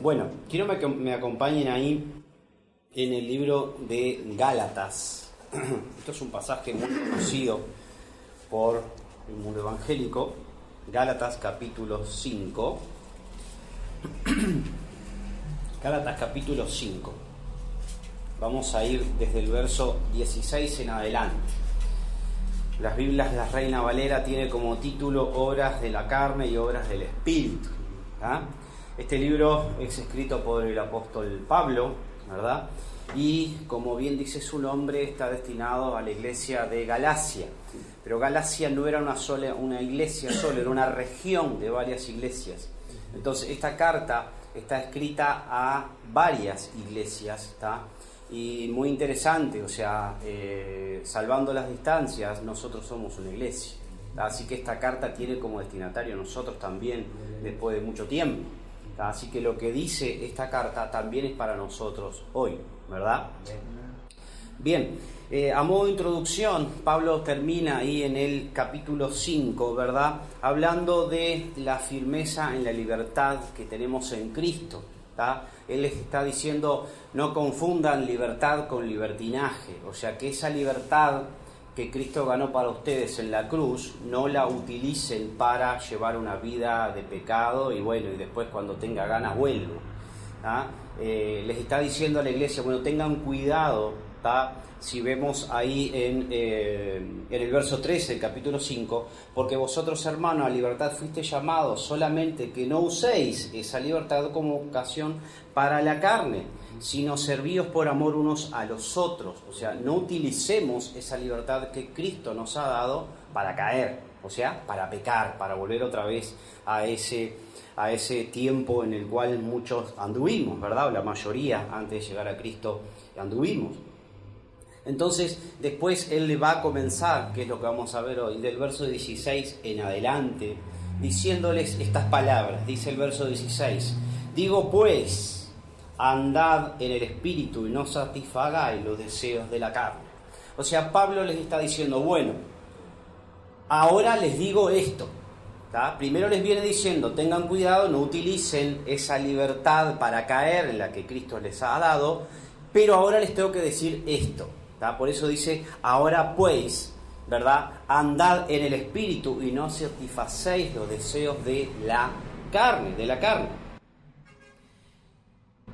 Bueno, quiero que me acompañen ahí en el libro de Gálatas. Esto es un pasaje muy conocido por el mundo evangélico. Gálatas capítulo 5. Gálatas capítulo 5. Vamos a ir desde el verso 16 en adelante. Las Biblias, la Reina Valera tiene como título Obras de la carne y obras del Espíritu. Este libro es escrito por el apóstol Pablo, ¿verdad? Y como bien dice su nombre, está destinado a la iglesia de Galacia. Pero Galacia no era una iglesia sola, era una región de varias iglesias. Entonces esta carta está escrita a varias iglesias, ¿está? Y muy interesante, o sea, salvando las distancias, nosotros somos una iglesia, ¿tá? Así que esta carta tiene como destinatario a nosotros también después de mucho tiempo, ¿tá? Así que lo que dice esta carta también es para nosotros hoy, ¿verdad? Bien, a modo de introducción, Pablo termina ahí en el capítulo 5, ¿verdad? Hablando de la firmeza en la libertad que tenemos en Cristo, ¿tá? Él les está diciendo, no confundan libertad con libertinaje, o sea que esa libertad que Cristo ganó para ustedes en la cruz, no la utilicen para llevar una vida de pecado y bueno, y después cuando tenga ganas vuelvo, ¿tá? Les está diciendo a la iglesia, bueno, tengan cuidado, ¿tá? Si vemos ahí en el verso 13 del capítulo 5, porque vosotros, hermanos, a libertad fuiste llamados, solamente que no uséis esa libertad como ocasión para la carne, sino servíos por amor unos a los otros. O sea, no utilicemos esa libertad que Cristo nos ha dado para caer, o sea, para pecar, para volver otra vez a ese tiempo en el cual muchos anduvimos, ¿verdad? O la mayoría antes de llegar a Cristo anduvimos. Entonces, después él le va a comenzar, que es lo que vamos a ver hoy, del verso 16 en adelante, diciéndoles estas palabras. Dice el verso 16, digo pues, andad en el Espíritu y no satisfagáis los deseos de la carne. O sea, Pablo les está diciendo, bueno, ahora les digo esto, ¿tá? Primero les viene diciendo, tengan cuidado, no utilicen esa libertad para caer en la que Cristo les ha dado, pero ahora les tengo que decir esto. ¿tá? Por eso dice, ahora pues, ¿verdad? Andad en el Espíritu y no satisfacéis los deseos de la carne,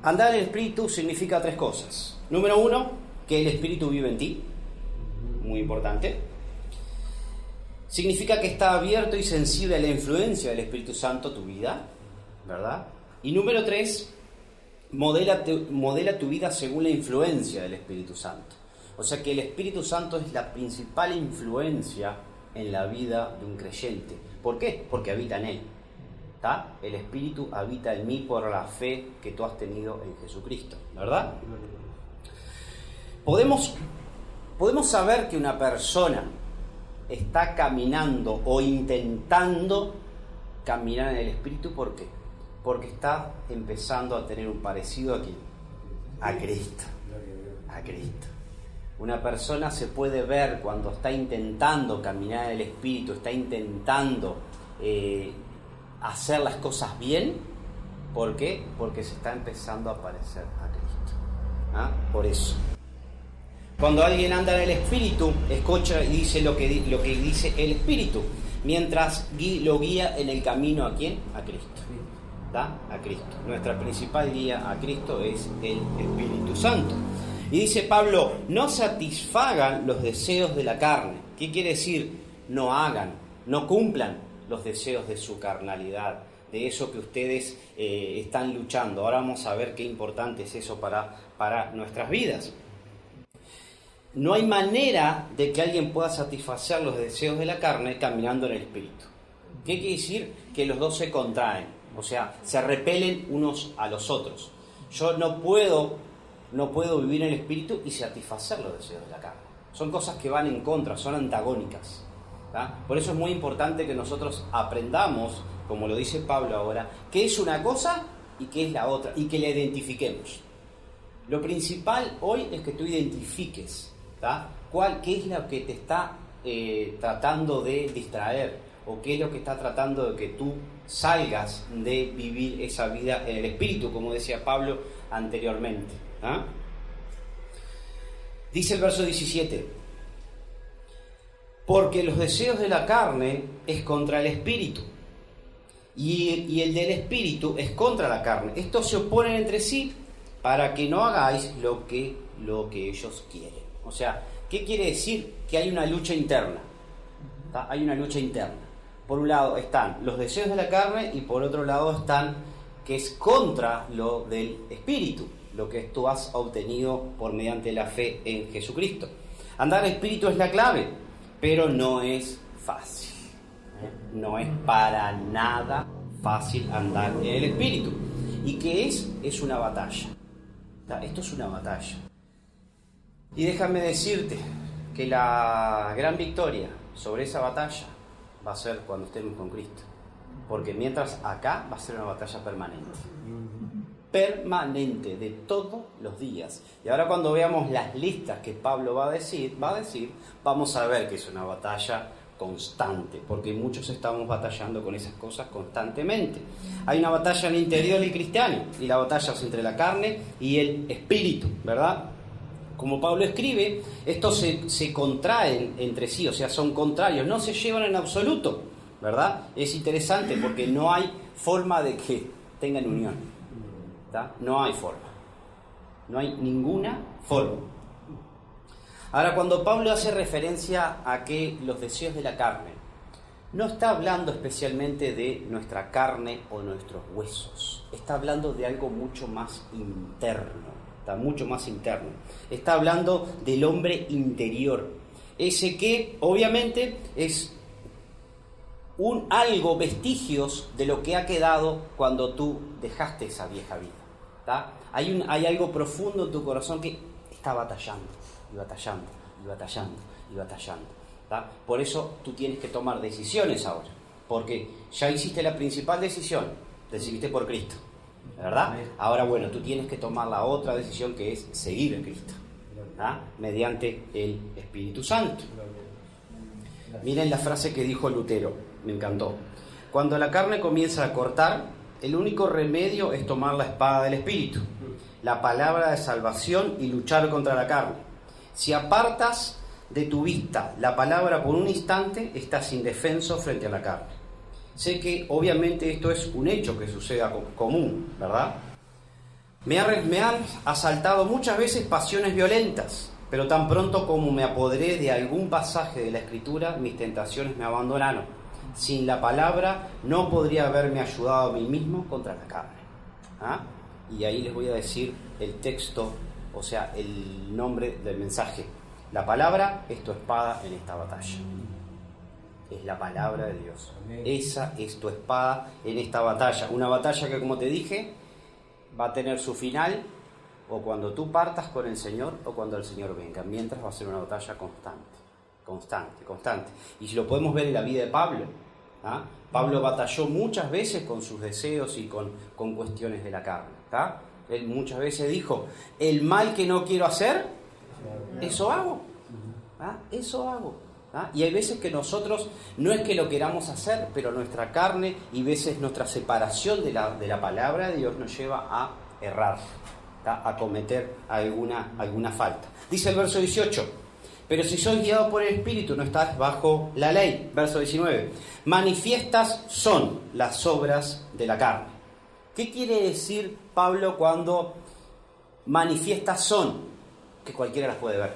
Andar en el Espíritu significa tres cosas. Número uno, que el Espíritu vive en ti, muy importante. Significa que está abierto y sensible a la influencia del Espíritu Santo tu vida, ¿verdad? Y número tres, modela tu vida según la influencia del Espíritu Santo. O sea que el Espíritu Santo es la principal influencia en la vida de un creyente. ¿Por qué? Porque habita en él. ¿Tá? El Espíritu habita en mí por la fe que tú has tenido en Jesucristo, ¿verdad? Podemos saber que una persona está caminando o intentando caminar en el Espíritu, ¿por qué? Porque está empezando a tener un parecido a ¿quién? A Cristo. A Cristo. Una persona se puede ver cuando está intentando caminar en el Espíritu, está intentando hacer las cosas bien. ¿Por qué? Porque se está empezando a parecer a Cristo. Por eso. Cuando alguien anda en el Espíritu, escucha y dice lo que dice el Espíritu, mientras lo guía en el camino ¿a quién? A Cristo. ¿Tá? A Cristo. Nuestra principal guía a Cristo es el Espíritu Santo. Y dice Pablo, no satisfagan los deseos de la carne. ¿Qué quiere decir? No hagan, no cumplan los deseos de su carnalidad, de eso que ustedes están luchando. Ahora vamos a ver qué importante es eso para nuestras vidas. No hay manera de que alguien pueda satisfacer los deseos de la carne caminando en el Espíritu. ¿Qué quiere decir? Que los dos se contraen, o sea, se repelen unos a los otros. Yo no puedo vivir en el Espíritu y satisfacer los deseos de la carne. Son cosas que van en contra, son antagónicas. ¿tá? Por eso es muy importante que nosotros aprendamos, como lo dice Pablo ahora, qué es una cosa y qué es la otra, y que la identifiquemos. Lo principal hoy es que tú identifiques, ¿tá? ¿Qué es lo que te está tratando de distraer o qué es lo que está tratando de que tú salgas de vivir esa vida en el Espíritu, como decía Pablo anteriormente. Dice el verso 17: porque los deseos de la carne es contra el Espíritu, y el del Espíritu es contra la carne. Estos se oponen entre sí para que no hagáis lo que ellos quieren. O sea, ¿qué quiere decir? Que hay una lucha interna. Hay una lucha interna. Por un lado están los deseos de la carne y por otro lado están que es contra lo del Espíritu, lo que tú has obtenido por mediante la fe en Jesucristo. Andar en Espíritu es la clave, pero no es fácil. No es para nada fácil andar en el Espíritu. ¿Y qué es? Es una batalla. Esto es una batalla. Y déjame decirte que la gran victoria sobre esa batalla va a ser cuando estemos con Cristo. Porque mientras acá va a ser una batalla permanente. Permanente, de todos los días. Y ahora cuando veamos las listas que Pablo va a decir, vamos a ver que es una batalla constante, porque muchos estamos batallando con esas cosas constantemente. Hay una batalla en el interior del cristiano, y la batalla es entre la carne y el espíritu, ¿verdad? Como Pablo escribe, estos se contraen entre sí, o sea, son contrarios, no se llevan en absoluto, ¿verdad? Es interesante porque no hay forma de que tengan unión, ¿tá? No hay forma, no hay ninguna forma. Ahora, cuando Pablo hace referencia a que los deseos de la carne, no está hablando especialmente de nuestra carne o nuestros huesos, está hablando de algo mucho más interno. Está mucho más interno. Está hablando del hombre interior. Ese que obviamente es vestigios de lo que ha quedado cuando tú dejaste esa vieja vida. ¿Tá? Hay algo profundo en tu corazón que está batallando, y batallando, y batallando, y batallando. ¿Tá? Por eso tú tienes que tomar decisiones ahora. Porque ya hiciste la principal decisión, decidiste por Cristo. ¿Verdad? Ahora, bueno, tú tienes que tomar la otra decisión, que es seguir a Cristo, ¿ah? Mediante el Espíritu Santo. Miren la frase que dijo Lutero, me encantó. Cuando la carne comienza a cortar, el único remedio es tomar la espada del Espíritu, la palabra de salvación, y luchar contra la carne. Si apartas de tu vista la palabra por un instante, estás indefenso frente a la carne. Sé que obviamente esto es un hecho que suceda común, ¿verdad? Me han asaltado muchas veces pasiones violentas, pero tan pronto como me apoderé de algún pasaje de la Escritura, mis tentaciones me abandonaron. Sin la palabra no podría haberme ayudado a mí mismo contra la carne. ¿Ah? Y ahí les voy a decir el texto, o sea, el nombre del mensaje. La palabra es tu espada en esta batalla. Es la palabra de Dios. Esa es tu espada en esta batalla. Una batalla que, como te dije, va a tener su final o cuando tú partas con el Señor o cuando el Señor venga. Mientras va a ser una batalla constante. Y si lo podemos ver en la vida de Pablo. ¿Ah? Pablo batalló muchas veces con sus deseos y con cuestiones de la carne. ¿Ah? Él muchas veces dijo: el mal que no quiero hacer, eso hago. ¿Ah? Eso hago. ¿Ah? Y hay veces que nosotros no es que lo queramos hacer, pero nuestra carne y veces nuestra separación de la palabra de Dios nos lleva a errar, ¿tá? A cometer alguna falta. Dice el verso 18: pero si sois guiados por el Espíritu, no estás bajo la ley. Verso 19: manifiestas son las obras de la carne. ¿Qué quiere decir Pablo cuando manifiestas son? Que cualquiera las puede ver.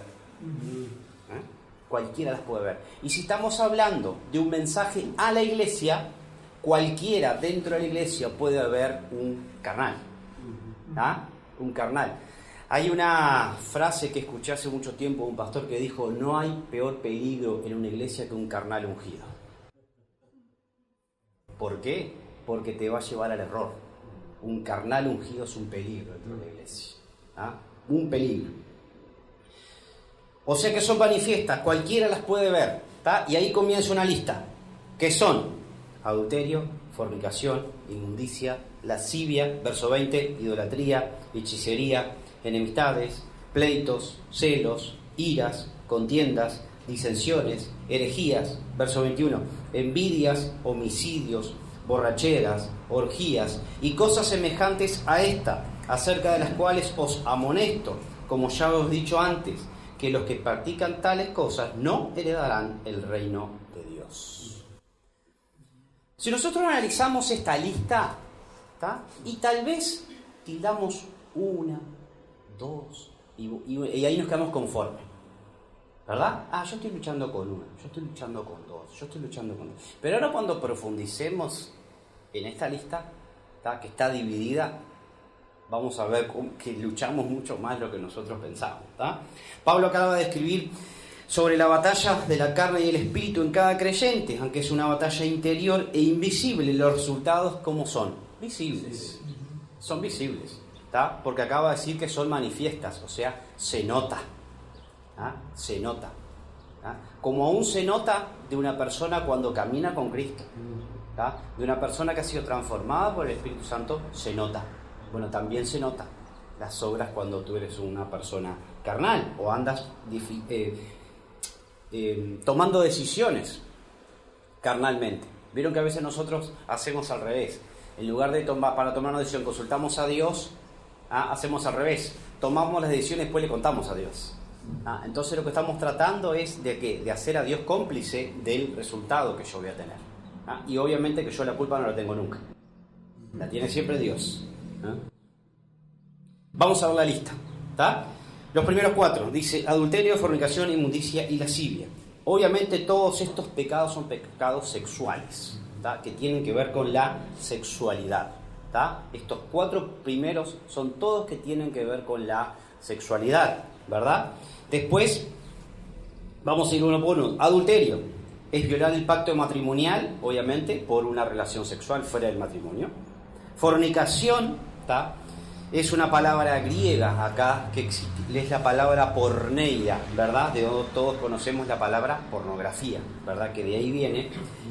Cualquiera las puede ver. Y si estamos hablando de un mensaje a la iglesia, cualquiera dentro de la iglesia puede haber un carnal. ¿Ah? Un carnal. Hay una frase que escuché hace mucho tiempo de un pastor que dijo: no hay peor peligro en una iglesia que un carnal ungido. ¿Por qué? Porque te va a llevar al error. Un carnal ungido es un peligro dentro de la iglesia. ¿Ah? Un peligro. O sea que son manifiestas, cualquiera las puede ver, ¿tá? Y ahí comienza una lista, que son adulterio, fornicación, inmundicia, lascivia, verso 20, idolatría, hechicería, enemistades, pleitos, celos, iras, contiendas, disensiones, herejías, verso 21, envidias, homicidios, borracheras, orgías y cosas semejantes a esta, acerca de las cuales os amonesto, como ya os he dicho antes, que los que practican tales cosas no heredarán el reino de Dios. Si nosotros analizamos esta lista, ¿tá? Y tal vez tildamos una, dos, y ahí nos quedamos conformes, ¿verdad? Yo estoy luchando con una, yo estoy luchando con dos, yo estoy luchando con dos. Pero ahora cuando profundicemos en esta lista, ¿tá? Que está dividida, vamos a ver que luchamos mucho más de lo que nosotros pensamos, ¿tá? Pablo acaba de escribir sobre la batalla de la carne y el espíritu en cada creyente, aunque es una batalla interior e invisible. Los resultados, ¿cómo son? Visibles. Son visibles, ¿tá? Porque acaba de decir que son manifiestas, o sea, se nota. ¿Ah? Se nota. ¿Ah? Como aún se nota de una persona cuando camina con Cristo. ¿Ah? De una persona que ha sido transformada por el Espíritu Santo, se nota. Bueno, también se nota las obras cuando tú eres una persona carnal o andas tomando decisiones carnalmente. Vieron que a veces nosotros hacemos al revés. En lugar de para tomar una decisión consultamos a Dios, hacemos al revés. Tomamos las decisiones y después le contamos a Dios. Entonces lo que estamos tratando es de hacer a Dios cómplice del resultado que yo voy a tener. Y obviamente que yo la culpa no la tengo nunca. La tiene siempre Dios. Vamos a ver la lista, ¿tá? Los primeros 4, dice adulterio, fornicación, inmundicia y lascivia. Obviamente todos estos pecados son pecados sexuales, ¿tá? Que tienen que ver con la sexualidad, ¿tá? Estos 4 primeros son todos que tienen que ver con la sexualidad, ¿verdad? Después vamos a ir uno por uno. Adulterio es violar el pacto matrimonial, obviamente, por una relación sexual fuera del matrimonio. Fornicación, ¿tá? Es una palabra griega acá que existe, es la palabra porneia, ¿verdad? De donde todos conocemos la palabra pornografía, ¿verdad? Que de ahí viene.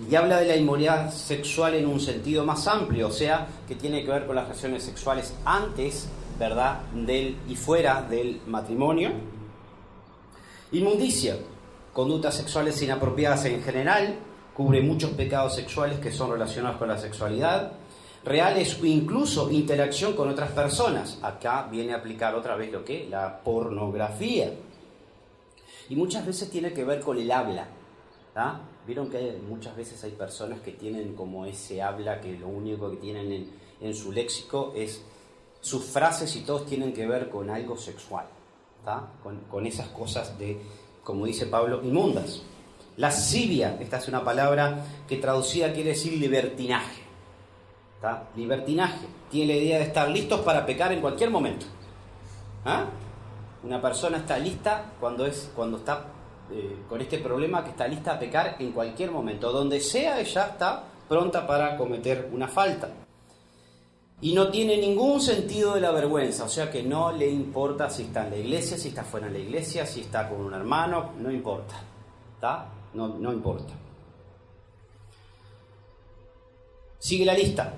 Y habla de la inmoralidad sexual en un sentido más amplio, o sea, que tiene que ver con las relaciones sexuales antes, ¿verdad? Y fuera del matrimonio. Inmundicia, conductas sexuales inapropiadas en general, cubre muchos pecados sexuales que son relacionados con la sexualidad. Reales o incluso interacción con otras personas. Acá viene a aplicar otra vez lo que la pornografía. Y muchas veces tiene que ver con el habla. ¿Ah? Vieron que muchas veces hay personas que tienen como ese habla que lo único que tienen en su léxico es sus frases y todos tienen que ver con algo sexual. ¿Tá? Con esas cosas de, como dice Pablo, inmundas. Lascivia, esta es una palabra que traducida quiere decir libertinaje. ¿Tá? Libertinaje, tiene la idea de estar listos para pecar en cualquier momento. Una persona está lista cuando está con este problema, que está lista a pecar en cualquier momento, donde sea ella está pronta para cometer una falta. Y no tiene ningún sentido de la vergüenza, o sea que no le importa si está en la iglesia, si está fuera de la iglesia, si está con un hermano, no importa. ¿Tá? No importa. Sigue la lista.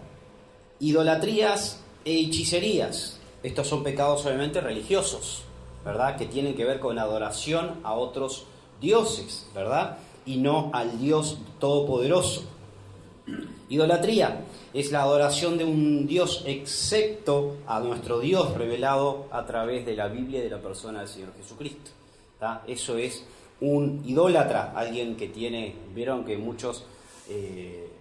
Idolatrías e hechicerías. Estos son pecados obviamente religiosos, ¿verdad? Que tienen que ver con adoración a otros dioses, ¿verdad? Y no al Dios Todopoderoso. Idolatría es la adoración de un Dios excepto a nuestro Dios revelado a través de la Biblia y de la persona del Señor Jesucristo. ¿Tá? Eso es un idólatra, alguien que tiene, vieron que muchos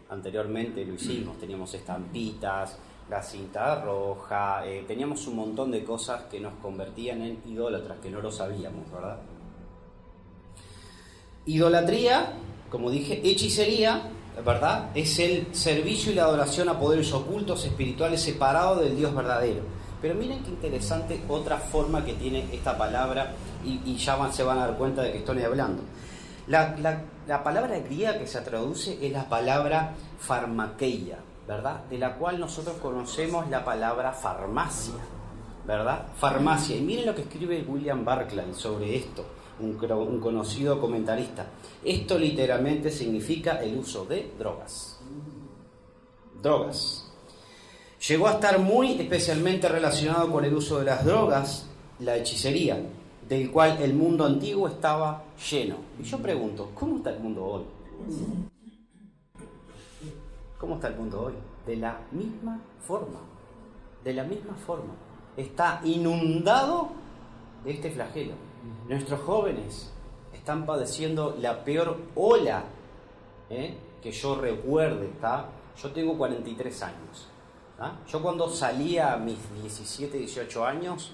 anteriormente lo hicimos, teníamos estampitas, la cinta roja, teníamos un montón de cosas que nos convertían en idólatras, que no lo sabíamos, ¿verdad? Idolatría, como dije, hechicería, ¿verdad? Es el servicio y la adoración a poderes ocultos espirituales separados del Dios verdadero. Pero miren qué interesante otra forma que tiene esta palabra, y ya se van a dar cuenta de que estoy hablando. La palabra griega que se traduce es la palabra farmakeia, ¿verdad? De la cual nosotros conocemos la palabra farmacia, ¿verdad? Farmacia. Y miren lo que escribe William Barclay sobre esto, un conocido comentarista. Esto literalmente significa el uso de drogas. Drogas. Llegó a estar muy especialmente relacionado con el uso de las drogas, la hechicería, del cual el mundo antiguo estaba lleno. Y yo pregunto, ¿cómo está el mundo hoy? ¿Cómo está el mundo hoy? De la misma forma. De la misma forma. Está inundado de este flagelo. Nuestros jóvenes están padeciendo la peor ola que yo recuerde, ¿tá? Yo tengo 43 años. ¿tá? Yo cuando salía a mis 17, 18 años,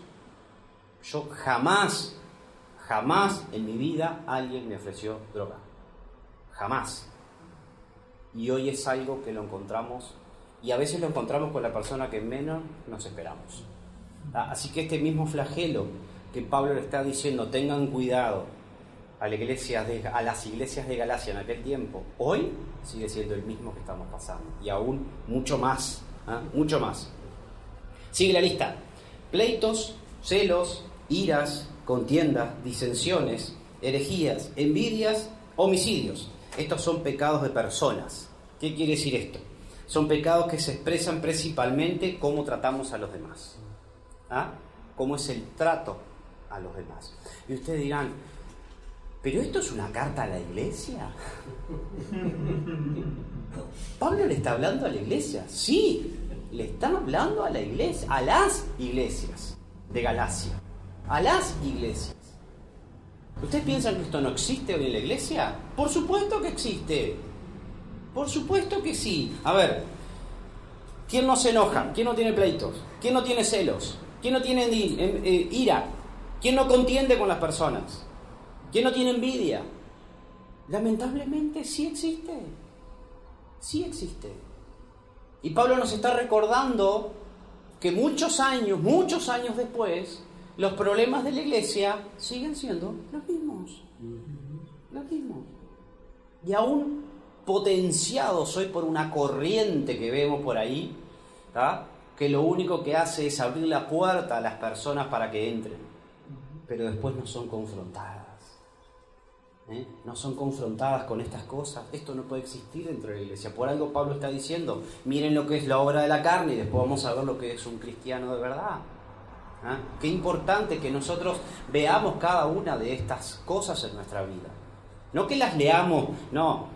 yo jamás en mi vida alguien me ofreció droga. Jamás. Y hoy es algo que lo encontramos, y a veces lo encontramos con la persona que menos nos esperamos. Así que este mismo flagelo que Pablo le está diciendo, tengan cuidado a las iglesias de Galacia en aquel tiempo, hoy sigue siendo el mismo que estamos pasando, y aún mucho más, mucho más. Sigue la lista: pleitos, celos, iras, contiendas, disensiones, herejías, envidias, homicidios. Estos son pecados de personas. ¿Qué quiere decir esto? Son pecados que se expresan principalmente cómo tratamos a los demás. Cómo es el trato a los demás. Y ustedes dirán, ¿pero esto es una carta a la iglesia? ¿Pablo le está hablando a la iglesia? Sí, le está hablando a la iglesia, a las iglesias de Galacia. A las iglesias. ¿Ustedes piensan que esto no existe hoy en la iglesia? Por supuesto que existe. Por supuesto que sí. A ver, ¿quién no se enoja? ¿Quién no tiene pleitos? ¿Quién no tiene celos? ¿Quién no tiene ira? ¿Quién no contiende con las personas? ¿Quién no tiene envidia? Lamentablemente sí existe. Sí existe. Y Pablo nos está recordando que muchos años después, los problemas de la iglesia siguen siendo los mismos. Los mismos. Y aún potenciados hoy por una corriente que vemos por ahí, que lo único que hace es abrir la puerta a las personas para que entren, pero después no son confrontadas. No son confrontadas con estas cosas. Esto no puede existir dentro de la iglesia. Por algo Pablo está diciendo, miren lo que es la obra de la carne y después vamos a ver lo que es un cristiano de verdad. Qué importante que nosotros veamos cada una de estas cosas en nuestra vida. No que las leamos, no.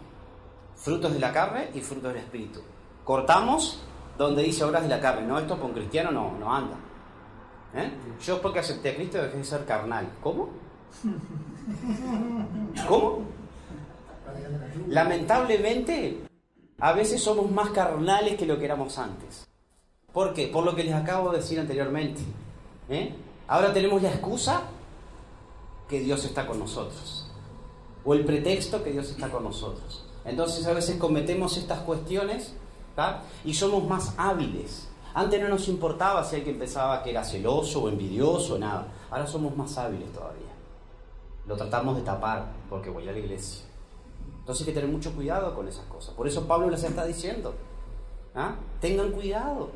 Frutos de la carne y frutos del espíritu. Cortamos donde dice obras de la carne. No, esto para un cristiano no anda. Yo porque acepté a Cristo dejé de ser carnal. ¿Cómo? ¿Cómo? Lamentablemente, a veces somos más carnales que lo que éramos antes. ¿Por qué? Por lo que les acabo de decir anteriormente. Ahora tenemos la excusa que Dios está con nosotros, o el pretexto que Dios está con nosotros. Entonces a veces cometemos estas cuestiones, y somos más hábiles. Antes no nos importaba si alguien pensaba que era celoso o envidioso o nada. Ahora somos más hábiles todavía. Lo tratamos de tapar porque voy a la iglesia. Entonces hay que tener mucho cuidado con esas cosas. Por eso Pablo les está diciendo, tengan cuidado.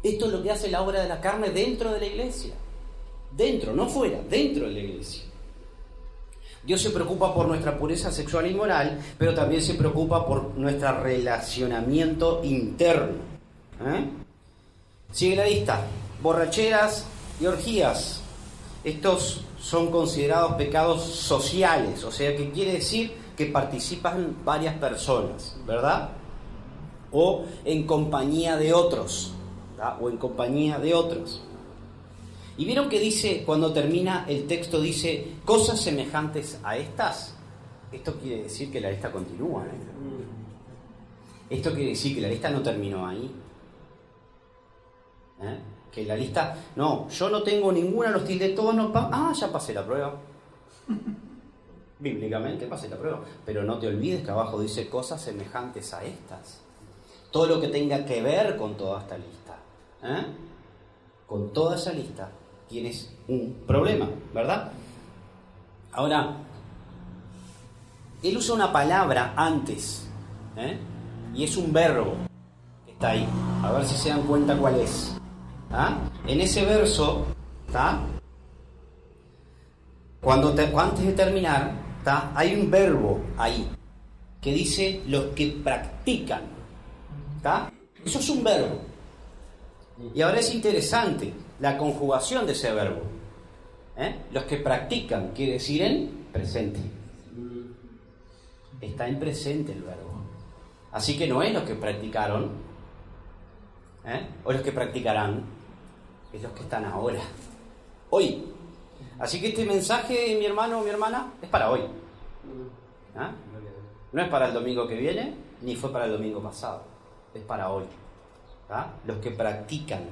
Esto es lo que hace la obra de la carne dentro de la iglesia. Dentro, no fuera, dentro de la iglesia. Dios se preocupa por nuestra pureza sexual y moral, pero también se preocupa por nuestro relacionamiento interno. Sigue la lista: borracheras y orgías. Estos son considerados pecados sociales, o sea que quiere decir que participan varias personas, ¿verdad? O en compañía de otros, o en compañía de otros. Y vieron que dice, cuando termina el texto dice, cosas semejantes a estas. Esto quiere decir que la lista continúa. Esto quiere decir que la lista no terminó ahí. Que la lista, no, yo no tengo ninguna, los tildé todos, no, ya pasé la prueba. Bíblicamente pasé la prueba. Pero no te olvides que abajo dice cosas semejantes a estas. Todo lo que tenga que ver con toda esta lista. Con toda esa lista tienes un problema, ¿verdad? Ahora, él usa una palabra antes, y es un verbo que está ahí. A ver si se dan cuenta cuál es. En ese verso, antes de terminar, hay un verbo ahí que dice los que practican. Eso es un verbo. Y ahora es interesante la conjugación de ese verbo. Los que practican, quiere decir en presente. Está en presente el verbo. Así que no es los que practicaron, o los que practicarán, es los que están ahora, hoy. Así que este mensaje, mi hermano o mi hermana, es para hoy. No es para el domingo que viene, ni fue para el domingo pasado. Es para hoy. Los que practican,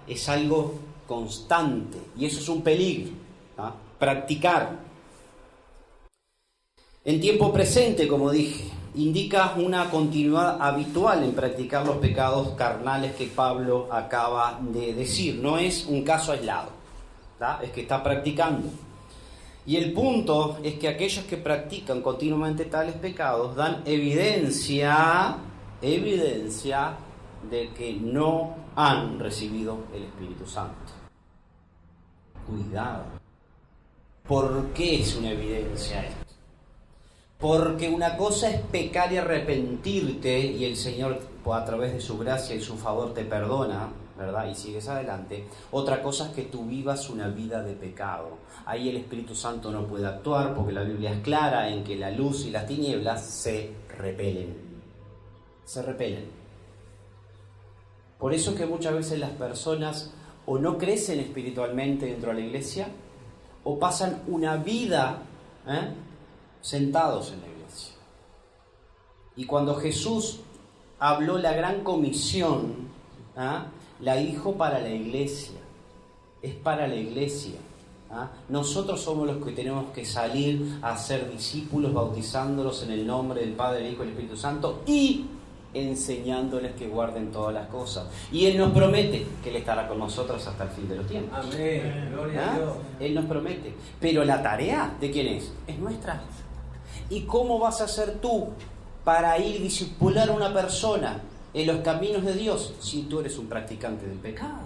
es algo constante, y eso es un peligro. Practicar en tiempo presente, como dije, indica una continuidad habitual en practicar los pecados carnales que Pablo acaba de decir. No es un caso aislado, es que está practicando. Y el punto es que aquellos que practican continuamente tales pecados dan evidencia de que no han recibido el Espíritu Santo. Cuidado. ¿Por qué es una evidencia esto? Porque una cosa es pecar y arrepentirte, y el Señor a través de su gracia y su favor te perdona, ¿verdad? Y sigues adelante. Otra cosa es que tú vivas una vida de pecado. Ahí el Espíritu Santo no puede actuar, porque la Biblia es clara en que la luz y las tinieblas se repelen. Se repelen. Por eso es que muchas veces las personas o no crecen espiritualmente dentro de la iglesia, o pasan una vida sentados en la iglesia. Y cuando Jesús habló la gran comisión, la dijo para la iglesia. Es para la iglesia. Nosotros somos los que tenemos que salir a ser discípulos, bautizándolos en el nombre del Padre, del Hijo y del Espíritu Santo, y enseñándoles que guarden todas las cosas. Y Él nos promete que Él estará con nosotros hasta el fin de los tiempos. Amén. Gloria a Dios. Él nos promete. Pero la tarea, ¿de quién es? Es nuestra. ¿Y cómo vas a hacer tú para ir a discipular a una persona en los caminos de Dios si tú eres un practicante del pecado?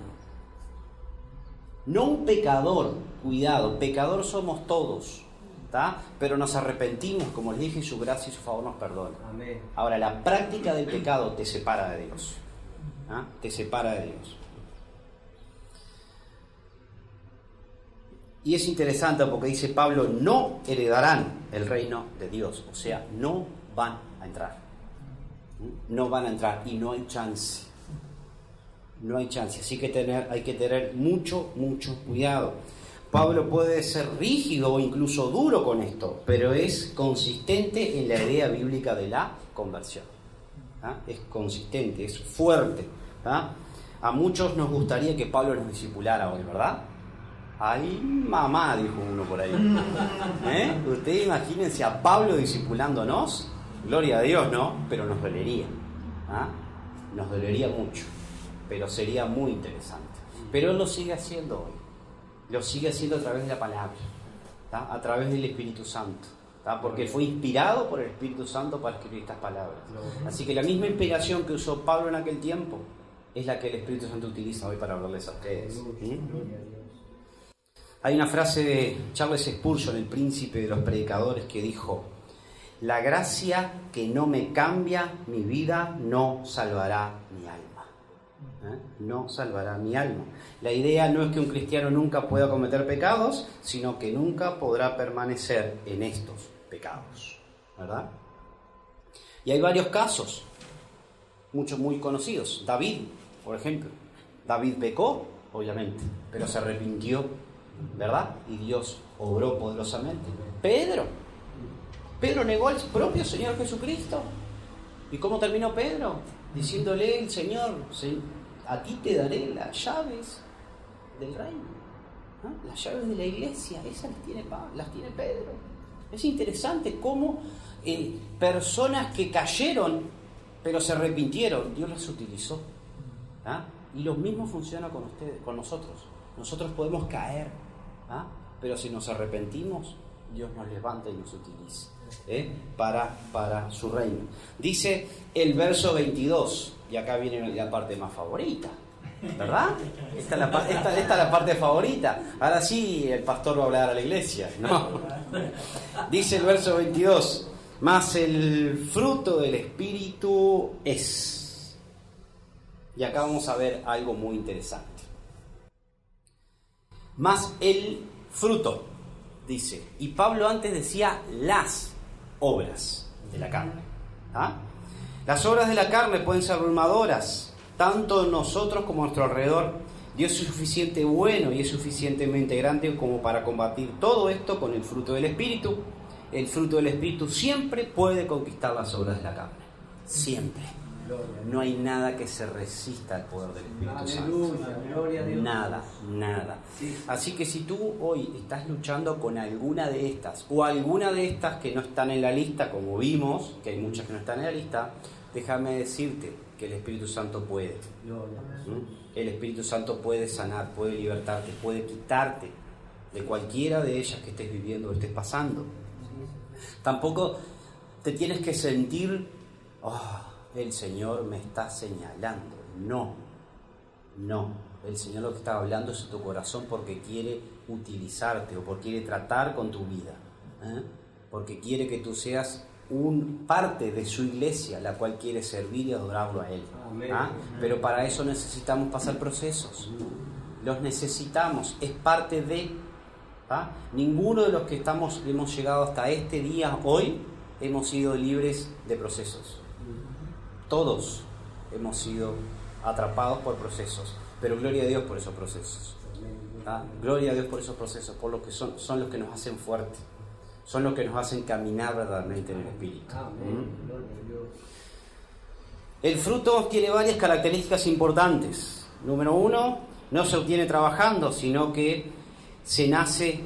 No un pecador, cuidado, pecador somos todos, pero nos arrepentimos, como les dije, y su gracia y su favor nos perdona. Amén. Ahora, la práctica del pecado te separa de Dios. Te separa de Dios. Y es interesante porque dice Pablo, no heredarán el reino de Dios. O sea, no van a entrar. No van a entrar y no hay chance. No hay chance. Así que hay que tener mucho cuidado. Pablo puede ser rígido o incluso duro con esto, pero es consistente en la idea bíblica de la conversión. Es consistente, es fuerte. A muchos nos gustaría que Pablo nos discipulara hoy, ¿verdad? ¡Ay, mamá!, dijo uno por ahí. Ustedes imagínense a Pablo discipulándonos. Gloria a Dios, ¿no? Pero nos dolería. Nos dolería mucho. Pero sería muy interesante. Pero Él lo sigue haciendo hoy. Lo sigue haciendo a través de la palabra. A través del Espíritu Santo. Porque fue inspirado por el Espíritu Santo para escribir estas palabras. Así que la misma inspiración que usó Pablo en aquel tiempo es la que el Espíritu Santo utiliza hoy para hablarles a ustedes. Hay una frase de Charles Spurgeon, el príncipe de los predicadores, que dijo: la gracia que no me cambia mi vida no salvará mi alma. No salvará mi alma. La idea no es que un cristiano nunca pueda cometer pecados, sino que nunca podrá permanecer en estos pecados, ¿verdad? Y hay varios casos, muchos muy conocidos. David, por ejemplo. David pecó, obviamente, pero se arrepintió, ¿verdad? Y Dios obró poderosamente. Pedro negó al propio Señor Jesucristo. ¿Y cómo terminó Pedro? Diciéndole el Señor: a ti te daré las llaves del reino, las llaves de la iglesia. Esas las tiene Pedro. Es interesante cómo personas que cayeron pero se arrepintieron, Dios las utilizó. Y lo mismo funciona con ustedes, con nosotros. Nosotros podemos caer, pero si nos arrepentimos, Dios nos levanta y nos utiliza para su reino. Dice el verso 22, y acá viene la parte más favorita, ¿verdad? Esta es la parte favorita. Ahora sí, el pastor va a hablar a la iglesia, ¿no? Dice el verso 22: mas el fruto del Espíritu es. Y acá vamos a ver algo muy interesante. Mas el fruto, dice. Y Pablo antes decía las obras de la carne. ¿Ah? Las obras de la carne pueden ser abrumadoras, tanto en nosotros como a nuestro alrededor. Dios es suficiente bueno y es suficientemente grande como para combatir todo esto con el fruto del Espíritu. El fruto del Espíritu siempre puede conquistar las obras de la carne. Siempre. No hay nada que se resista al poder del Espíritu Santo. Gloria a Dios. Nada. Así que si tú hoy estás luchando con alguna de estas, o alguna de estas que no están en la lista, como vimos, que hay muchas que no están en la lista, déjame decirte que el Espíritu Santo puede. El Espíritu Santo puede sanar, puede libertarte, puede quitarte de cualquiera de ellas que estés viviendo o estés pasando. Tampoco te tienes que sentir, el Señor me está señalando. No. El Señor lo que está hablando es tu corazón porque quiere utilizarte o porque quiere tratar con tu vida. Porque quiere que tú seas parte de su iglesia, la cual quiere servir y adorarlo a Él. Pero para eso necesitamos pasar procesos. Los necesitamos, es parte de... Ninguno de los que hemos llegado hasta este día, hoy, hemos sido libres de procesos. Todos hemos sido atrapados por procesos, pero gloria a Dios por esos procesos. Gloria a Dios por esos procesos, por lo que son los que nos hacen fuertes, son los que nos hacen caminar verdaderamente en el Espíritu. El fruto tiene varias características importantes. Número 1, no se obtiene trabajando, sino que nace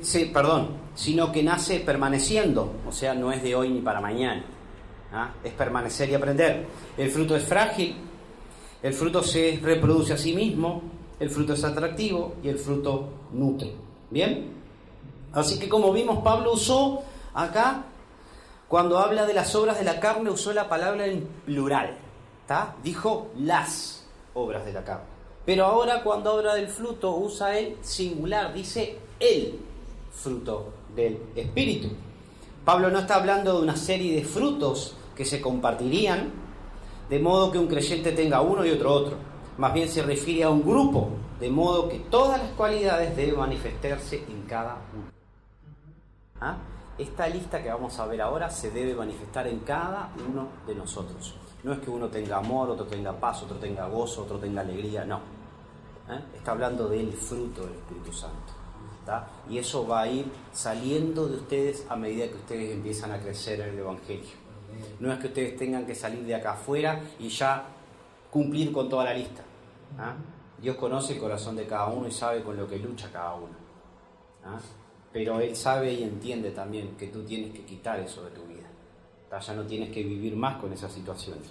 permaneciendo, o sea, no es de hoy ni para mañana. Es permanecer y aprender. El fruto es frágil, el fruto se reproduce a sí mismo, el fruto es atractivo y el fruto nutre. ¿Bien? Así que como vimos, Pablo usó acá, cuando habla de las obras de la carne, usó la palabra en plural. Dijo las obras de la carne. Pero ahora cuando habla del fruto usa el singular, dice el fruto del Espíritu. Pablo no está hablando de una serie de frutos que se compartirían, de modo que un creyente tenga uno y otro. Más bien se refiere a un grupo, de modo que todas las cualidades deben manifestarse en cada uno. Esta lista que vamos a ver ahora se debe manifestar en cada uno de nosotros. No es que uno tenga amor, otro tenga paz, otro tenga gozo, otro tenga alegría, no. Está hablando del fruto del Espíritu Santo. Y eso va a ir saliendo de ustedes a medida que ustedes empiezan a crecer en el Evangelio. No es que ustedes tengan que salir de acá afuera y ya cumplir con toda la lista. Dios conoce el corazón de cada uno y sabe con lo que lucha cada uno. Pero Él sabe y entiende también que tú tienes que quitar eso de tu vida. Ya no tienes que vivir más con esas situaciones.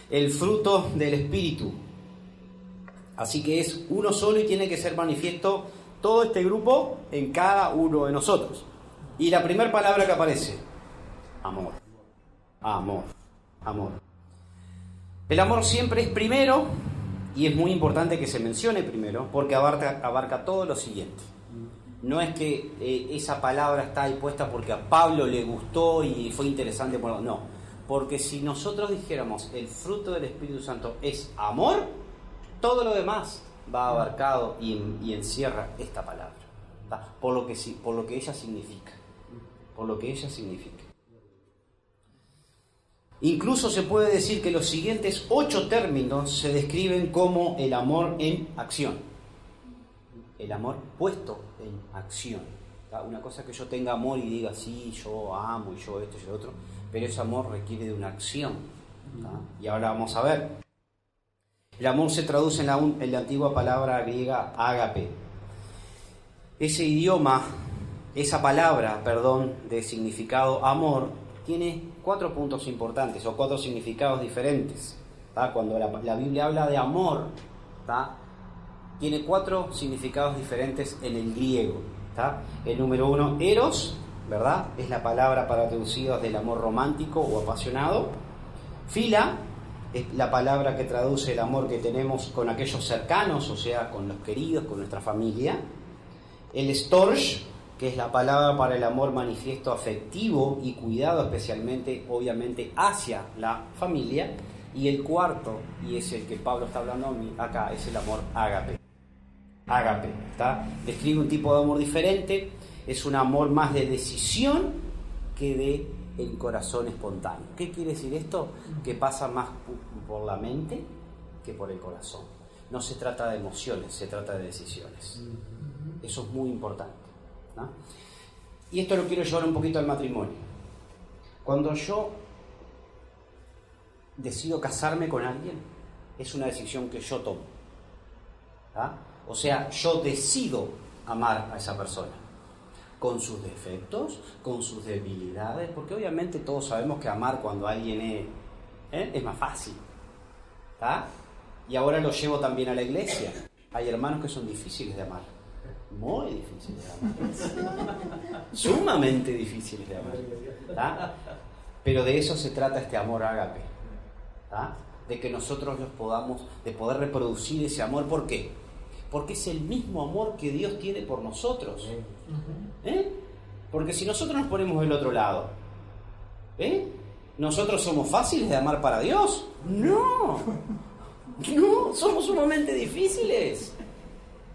El fruto del Espíritu. Así que es uno solo y tiene que ser manifiesto todo este grupo en cada uno de nosotros. Y la primera palabra que aparece, amor. El amor siempre es primero y es muy importante que se mencione primero porque abarca todo lo siguiente. No es que esa palabra está ahí puesta porque a Pablo le gustó y fue interesante. No, porque si nosotros dijéramos el fruto del Espíritu Santo es amor, todo lo demás va abarcado y encierra esta palabra, por lo que ella significa. Incluso se puede decir que los siguientes 8 términos se describen como el amor en acción. El amor puesto en acción. Una cosa es que yo tenga amor y diga, sí, yo amo y yo esto y lo otro, pero ese amor requiere de una acción. Y ahora vamos a ver. El amor se traduce en la antigua palabra griega ágape. Esa palabra de significado amor, tiene 4 puntos importantes o 4 significados diferentes. Cuando la Biblia habla de amor, tiene 4 significados diferentes en el griego. El número 1, eros, ¿verdad? Es la palabra para traducidos del amor romántico o apasionado. Phila es la palabra que traduce el amor que tenemos con aquellos cercanos, o sea, con los queridos, con nuestra familia. El storge, que es la palabra para el amor manifiesto afectivo y cuidado especialmente, obviamente, hacia la familia. Y el cuarto, y es el que Pablo está hablando acá, es el amor ágape. ágape, ¿está? Describe un tipo de amor diferente, es un amor más de decisión que de el corazón espontáneo. ¿Qué quiere decir esto? Que pasa más por la mente que por el corazón. No se trata de emociones, se trata de decisiones. Eso es muy importante, ¿no? Y esto lo quiero llevar un poquito al matrimonio. Cuando yo decido casarme con alguien, es una decisión que yo tomo, ¿tá? O sea, yo decido amar a esa persona, con sus defectos, con sus debilidades, porque obviamente todos sabemos que amar cuando alguien es más fácil, ¿tá? Y ahora lo llevo también a la iglesia. Hay hermanos que son difíciles de amar, muy difíciles de amar, sumamente difíciles de amar, ¿tá? Pero de eso se trata este amor ágape, ¿tá? De que nosotros de poder reproducir ese amor. ¿Por qué? Porque es el mismo amor que Dios tiene por nosotros. Porque si nosotros nos ponemos del otro lado, ¿nosotros somos fáciles de amar para Dios? No, somos sumamente difíciles.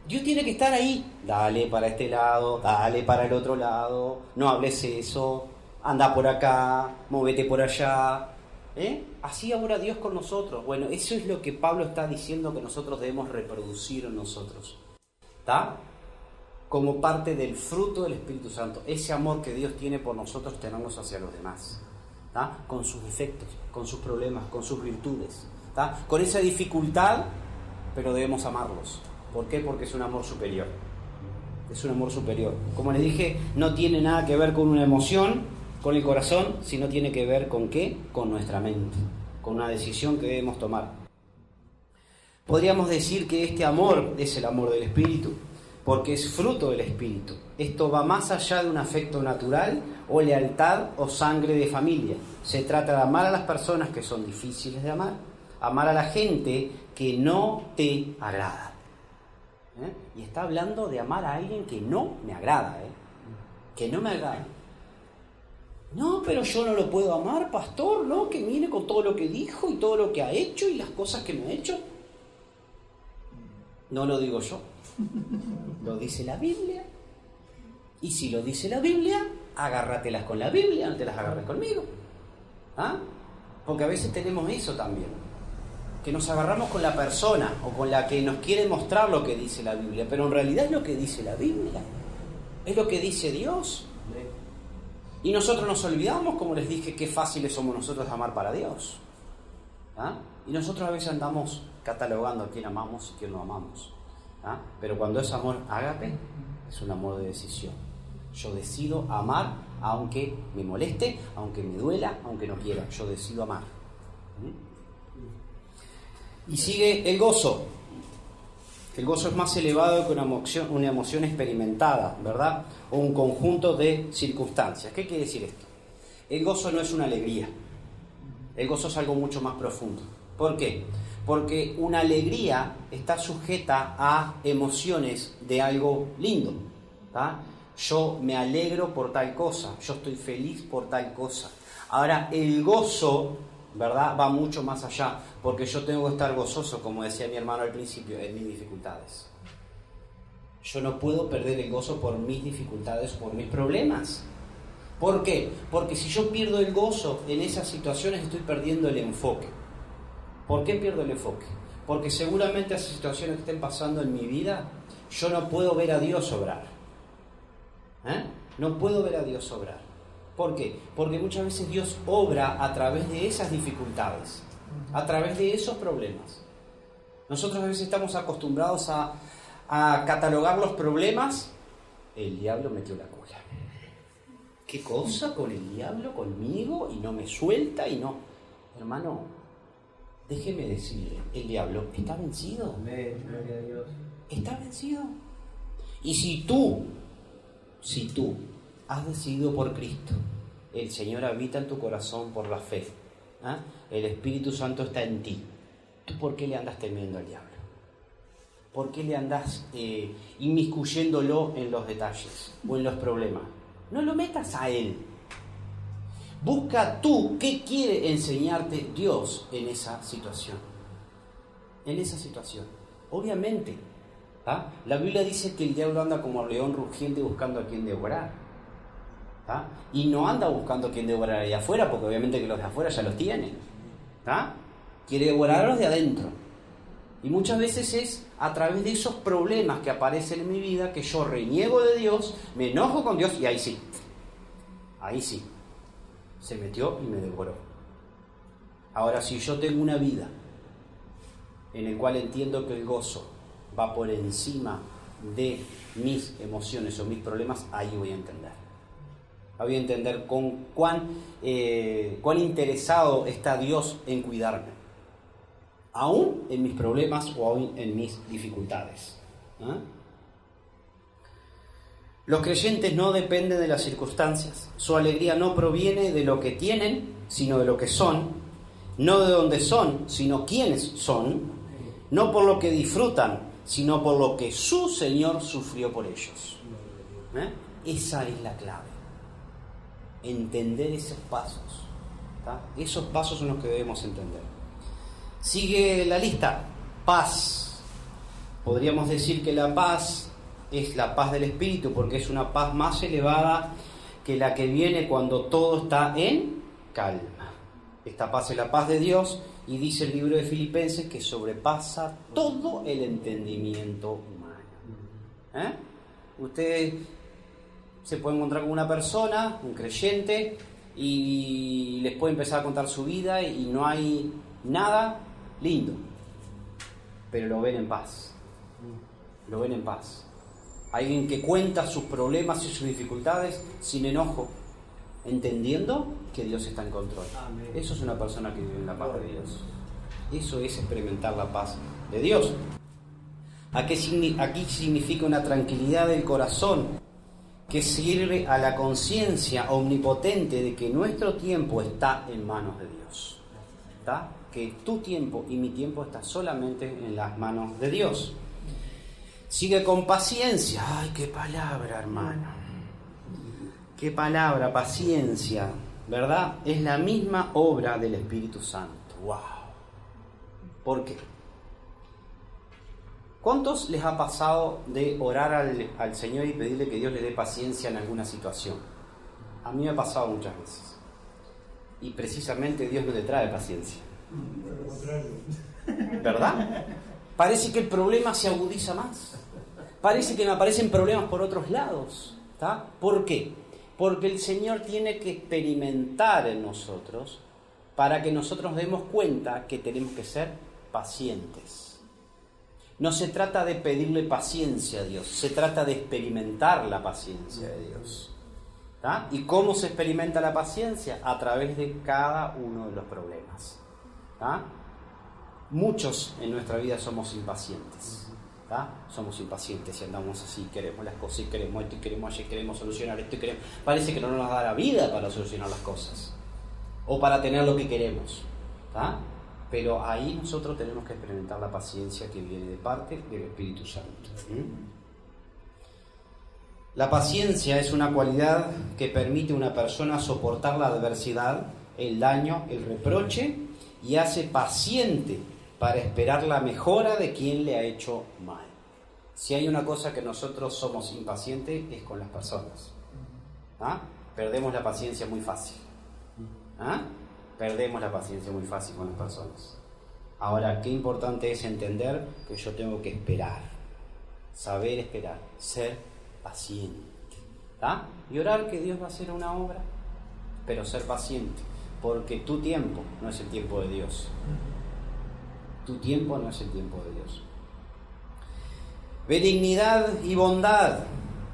Dios tiene que estar ahí. Dale para este lado, dale para el otro lado, no hables eso, anda por acá, móvete por allá. Así ahora Dios con nosotros. Bueno, eso es lo que Pablo está diciendo que nosotros debemos reproducir en nosotros, ¿está? Como parte del fruto del Espíritu Santo. Ese amor que Dios tiene por nosotros, tenemos hacia los demás, ¿está? Con sus defectos, con sus problemas, con sus virtudes, ¿está? Con esa dificultad, pero debemos amarlos. ¿Por qué? Porque es un amor superior. Es un amor superior. Como les dije, no tiene nada que ver con una emoción, con el corazón, sino tiene que ver con ¿qué? Con nuestra mente, con una decisión que debemos tomar. Podríamos decir que este amor es el amor del Espíritu, porque es fruto del Espíritu. Esto va más allá de un afecto natural o lealtad o sangre de familia. Se trata de amar a las personas que son difíciles de amar, amar a la gente que no te agrada. Y está hablando de amar a alguien que no me agrada, que no me agrada. No, pero yo no lo puedo amar, pastor, ¿no? Que mire con todo lo que dijo y todo lo que ha hecho y las cosas que me ha hecho. No lo digo yo, lo dice la Biblia. Y si lo dice la Biblia, agárratelas con la Biblia, no te las agarres conmigo. ¿Ah? Porque a veces tenemos eso también, que nos agarramos con la persona o con la que nos quiere mostrar lo que dice la Biblia, pero en realidad es lo que dice la Biblia, es lo que dice Dios. Y nosotros nos olvidamos, como les dije, qué fáciles somos nosotros de amar para Dios. ¿Ah? Y nosotros a veces andamos catalogando a quién amamos y quién no amamos. ¿Ah? Pero cuando es amor ágape, es un amor de decisión. Yo decido amar aunque me moleste, aunque me duela, aunque no quiera. Yo decido amar. Y sigue el gozo. El gozo es más elevado que una emoción experimentada, ¿verdad? O un conjunto de circunstancias. ¿Qué quiere decir esto? El gozo no es una alegría. El gozo es algo mucho más profundo. ¿Por qué? Porque una alegría está sujeta a emociones de algo lindo, ¿tá? Yo me alegro por tal cosa, yo estoy feliz por tal cosa. Ahora, el gozo, ¿verdad?, va mucho más allá, porque yo tengo que estar gozoso, como decía mi hermano al principio, en mis dificultades. Yo no puedo perder el gozo por mis dificultades, por mis problemas. ¿Por qué? Porque si yo pierdo el gozo en esas situaciones, estoy perdiendo el enfoque. ¿Por qué pierdo el enfoque? Porque seguramente esas situaciones que estén pasando en mi vida, yo no puedo ver a Dios obrar. No puedo ver a Dios obrar. ¿Por qué? Porque muchas veces Dios obra a través de esas dificultades, a través de esos problemas. Nosotros a veces estamos acostumbrados a catalogar los problemas. El diablo metió la cola. ¿Qué cosa con el diablo conmigo? Y no me suelta y no... Hermano, déjeme decirle, el diablo está vencido. Amén, gloria a Dios. Está vencido. Y si tú has decidido por Cristo, el Señor habita en tu corazón por la fe, el Espíritu Santo está en ti, ¿tú por qué le andas temiendo al diablo? ¿Por qué le andas inmiscuyéndolo en los detalles o en los problemas? No lo metas a él. Busca tú qué quiere enseñarte Dios en esa situación. En esa situación. Obviamente, ¿Ah? La Biblia dice que el diablo anda como león rugiente buscando a quien devorar. ¿Ah? Y no anda buscando a quien devorar ahí afuera, porque obviamente que los de afuera ya los tienen. ¿Ah? Quiere devorar a los de adentro. Y muchas veces es a través de esos problemas que aparecen en mi vida que yo reniego de Dios, me enojo con Dios y ahí sí, se metió y me devoró. Ahora, si yo tengo una vida en la cual entiendo que el gozo va por encima de mis emociones o mis problemas, ahí voy a entender. Voy a entender con cuán interesado está Dios en cuidarme, aún en mis problemas o aún en mis dificultades. ¿Ah? Los creyentes no dependen de las circunstancias. Su alegría no proviene de lo que tienen, sino de lo que son. No de dónde son, sino quiénes son. No por lo que disfrutan, sino por lo que su Señor sufrió por ellos. Esa es la clave. Entender esos pasos. ¿Tá? Esos pasos son los que debemos entender. Sigue la lista. Paz. Podríamos decir que la paz es la paz del Espíritu, porque es una paz más elevada que la que viene cuando todo está en calma. Esta paz es la paz de Dios, y dice el libro de Filipenses que sobrepasa todo el entendimiento humano. Usted se puede encontrar con una persona, un creyente, y les puede empezar a contar su vida y no hay nada lindo, pero lo ven en paz. Lo ven en paz. Alguien que cuenta sus problemas y sus dificultades sin enojo, entendiendo que Dios está en control. Amén. Eso es una persona que vive en la paz de Dios. Eso es experimentar la paz de Dios. Aquí significa una tranquilidad del corazón que sirve a la conciencia omnipotente de que nuestro tiempo está en manos de Dios. ¿Está? Que tu tiempo y mi tiempo está solamente en las manos de Dios. Sigue con paciencia. Ay, qué palabra, hermano. Qué palabra, paciencia. ¿Verdad? Es la misma obra del Espíritu Santo. ¡Wow! ¿Por qué? ¿Cuántos les ha pasado de orar al Señor y pedirle que Dios le dé paciencia en alguna situación? A mí me ha pasado muchas veces. Y precisamente Dios no te trae paciencia. ¿Verdad? Parece que el problema se agudiza más. Parece que me aparecen problemas por otros lados. ¿Tá? ¿Por qué? Porque el Señor tiene que experimentar en nosotros para que nosotros demos cuenta que tenemos que ser pacientes. No se trata de pedirle paciencia a Dios, se trata de experimentar la paciencia de Dios. ¿Tá? ¿Y cómo se experimenta la paciencia? A través de cada uno de los problemas. ¿Tá? Muchos en nuestra vida somos impacientes. ¿Tá? Somos impacientes y andamos así, queremos las cosas, y queremos esto, y queremos allí, queremos solucionar esto, y queremos... Parece que no nos da la vida para solucionar las cosas o para tener lo que queremos. ¿Tá? Pero ahí nosotros tenemos que experimentar la paciencia que viene de parte del Espíritu Santo. La paciencia es una cualidad que permite a una persona soportar la adversidad, el daño, el reproche, y hace paciente para esperar la mejora de quien le ha hecho mal. Si hay una cosa que nosotros somos impacientes es con las personas. ¿Ah? Perdemos la paciencia muy fácil. ¿Ah? Perdemos la paciencia muy fácil con las personas. Ahora, qué importante es entender que yo tengo que esperar, saber esperar, ser paciente. ¿Ah? Y orar que Dios va a hacer una obra, pero ser paciente, porque tu tiempo no es el tiempo de Dios. Tu tiempo no es el tiempo de Dios. Benignidad y bondad.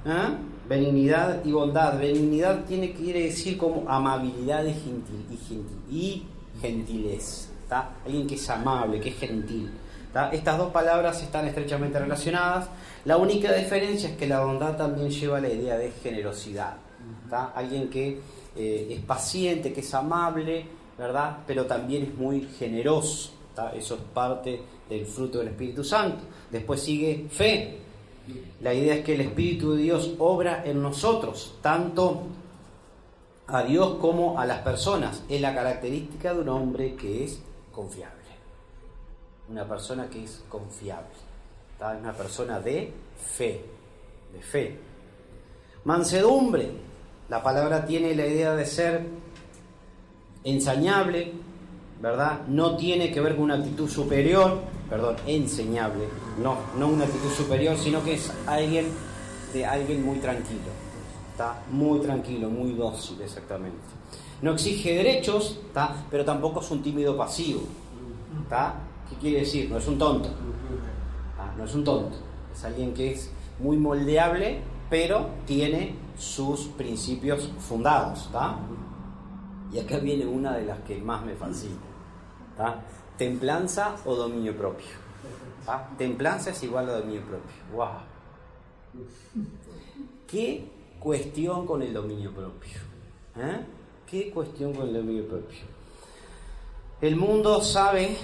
¿Ah? Benignidad y bondad. Benignidad quiere decir como amabilidad y gentileza. ¿Tá? Alguien que es amable, que es gentil. ¿Tá? Estas dos palabras están estrechamente relacionadas. La única diferencia es que la bondad también lleva la idea de generosidad. ¿Tá? Alguien que es paciente, que es amable, ¿verdad? Pero también es muy generoso. ¿Tá? Eso es parte del fruto del Espíritu Santo. Después sigue fe. La idea es que el Espíritu de Dios obra en nosotros, tanto a Dios como a las personas. Es la característica de un hombre que es confiable. Una persona que es confiable. ¿tá? Es una persona de fe, de fe. Mansedumbre, la palabra tiene la idea de ser ensañable, ¿verdad? No tiene que ver con una actitud superior, enseñable, no una actitud superior, sino que es alguien muy tranquilo, ¿tá? Muy tranquilo, muy dócil, exactamente. No exige derechos, ¿tá? Pero tampoco es un tímido pasivo, ¿tá? ¿Qué quiere decir? No es un tonto, ¿tá? No es un tonto, es alguien que es muy moldeable, pero tiene sus principios fundados, ¿tá? Y acá viene una de las que más me fascina, ¿tá? Templanza o dominio propio, ¿tá? Templanza es igual a dominio propio. ¡Wow! ¿Qué cuestión con el dominio propio? ¿Qué cuestión con el dominio propio? El mundo sabe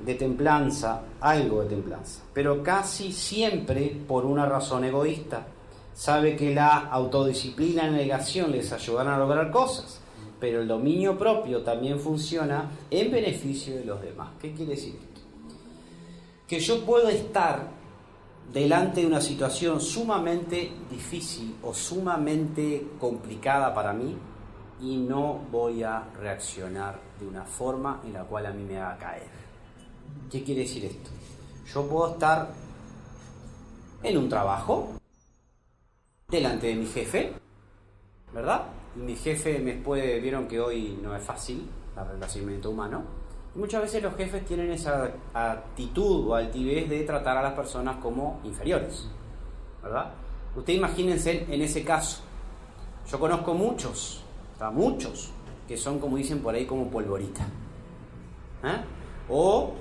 de templanza, algo de templanza, pero casi siempre por una razón egoísta. Sabe que la autodisciplina y la negación les ayudan a lograr cosas, pero el dominio propio también funciona en beneficio de los demás. ¿Qué quiere decir esto? Que yo puedo estar delante de una situación sumamente difícil o sumamente complicada para mí y no voy a reaccionar de una forma en la cual a mí me haga caer. ¿Qué quiere decir esto? Yo puedo estar en un trabajo delante de mi jefe, ¿verdad? Y mi jefe vieron que hoy no es fácil el relacionamiento humano. Y muchas veces los jefes tienen esa actitud o altivez de tratar a las personas como inferiores, ¿verdad? Ustedes imagínense en ese caso. Yo conozco muchos que son, como dicen por ahí, como polvorita. O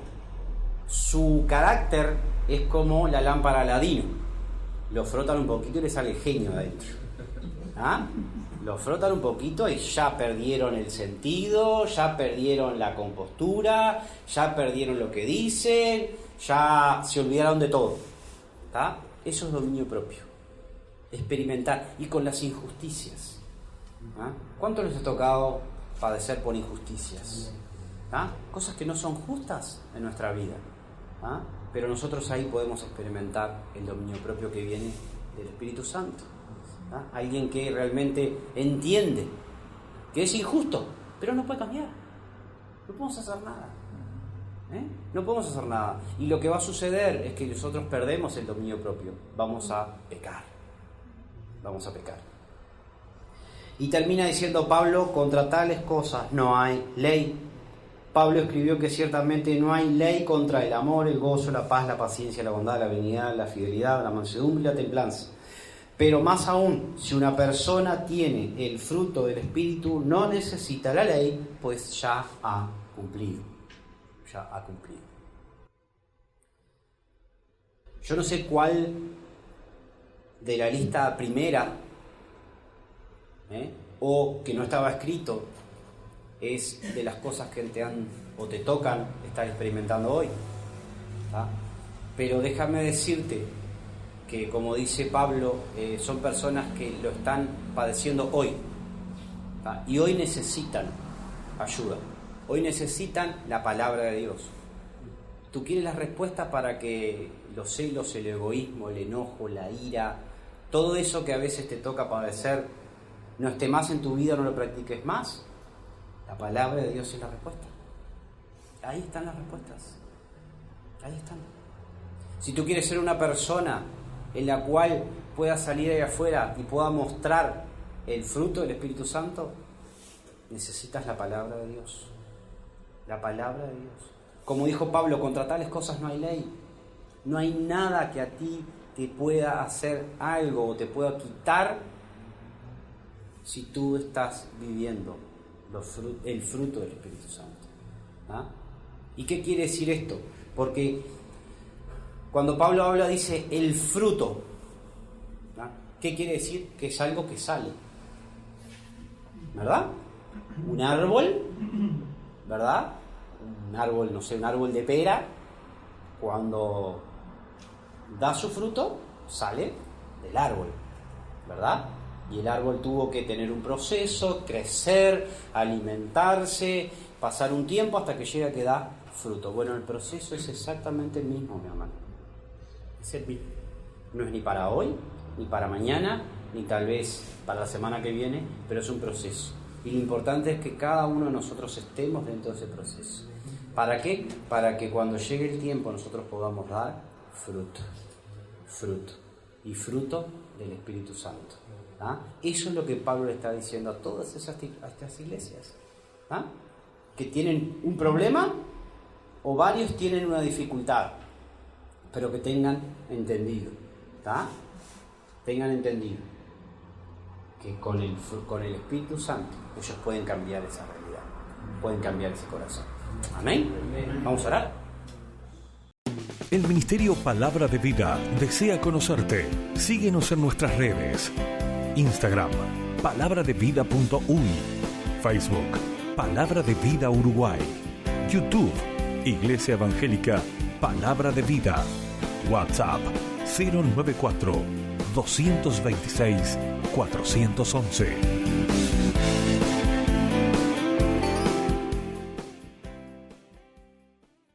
su carácter es como la lámpara Aladino. Lo frotan un poquito y le sale el genio de adentro. Lo frotan un poquito y ya perdieron el sentido, ya perdieron la compostura, ya perdieron lo que dicen, ya se olvidaron de todo. ¿Tá? Eso es dominio propio. Experimentar. Y con las injusticias. ¿Cuánto les ha tocado padecer por injusticias? Cosas que no son justas en nuestra vida. Pero nosotros ahí podemos experimentar el dominio propio que viene del Espíritu Santo. Alguien que realmente entiende que es injusto, pero no puede cambiar. No podemos hacer nada. No podemos hacer nada. Y lo que va a suceder es que nosotros perdemos el dominio propio. Vamos a pecar. Y termina diciendo Pablo, contra tales cosas no hay ley. Pablo escribió que ciertamente no hay ley contra el amor, el gozo, la paz, la paciencia, la bondad, la benignidad, la fidelidad, la mansedumbre y la templanza. Pero más aún, si una persona tiene el fruto del Espíritu, no necesita la ley, pues ya ha cumplido. Yo no sé cuál de la lista primera, o que no estaba escrito, es de las cosas que te tocan estar experimentando hoy. Pero déjame decirte que, como dice Pablo, son personas que lo están padeciendo hoy. Y hoy necesitan ayuda. Hoy necesitan la palabra de Dios. Tú quieres la respuesta para que los celos, el egoísmo, el enojo, la ira, todo eso que a veces te toca padecer, no esté más en tu vida, no lo practiques más. La palabra de Dios es la respuesta. Ahí están las respuestas. Ahí están. Si tú quieres ser una persona en la cual pueda salir ahí afuera y pueda mostrar el fruto del Espíritu Santo, necesitas la palabra de Dios. La palabra de Dios. Como dijo Pablo, contra tales cosas no hay ley. No hay nada que a ti te pueda hacer algo o te pueda quitar si tú estás viviendo el fruto del Espíritu Santo. ¿Y qué quiere decir esto? Porque cuando Pablo habla, dice el fruto. ¿Qué quiere decir? Que es algo que sale, ¿verdad? Un árbol, ¿verdad? Un árbol, no sé, un árbol de pera, cuando da su fruto, sale del árbol, ¿verdad? Y el árbol tuvo que tener un proceso, crecer, alimentarse, pasar un tiempo hasta que llega a que da fruto. Bueno, el proceso es exactamente el mismo, mi hermano. servir. No es ni para hoy, ni para mañana, ni tal vez para la semana que viene, pero es un proceso. Y lo importante es que cada uno de nosotros estemos dentro de ese proceso. ¿Para qué? Para que cuando llegue el tiempo nosotros podamos dar fruto. Y fruto del Espíritu Santo. ¿Ah? Eso es lo que Pablo le está diciendo a todas estas iglesias. ¿Ah? Que tienen un problema o varios tienen una dificultad, pero que tengan entendido. ¿Ah? Tengan entendido que con el Espíritu Santo ellos pueden cambiar esa realidad, pueden cambiar ese corazón. Amén. Vamos a orar. El Ministerio Palabra de Vida desea conocerte. Síguenos en nuestras redes. Instagram, palabraDeVida.uy. Facebook, Palabra de Vida Uruguay. YouTube, Iglesia Evangélica Palabra de Vida. WhatsApp, 094 226 411.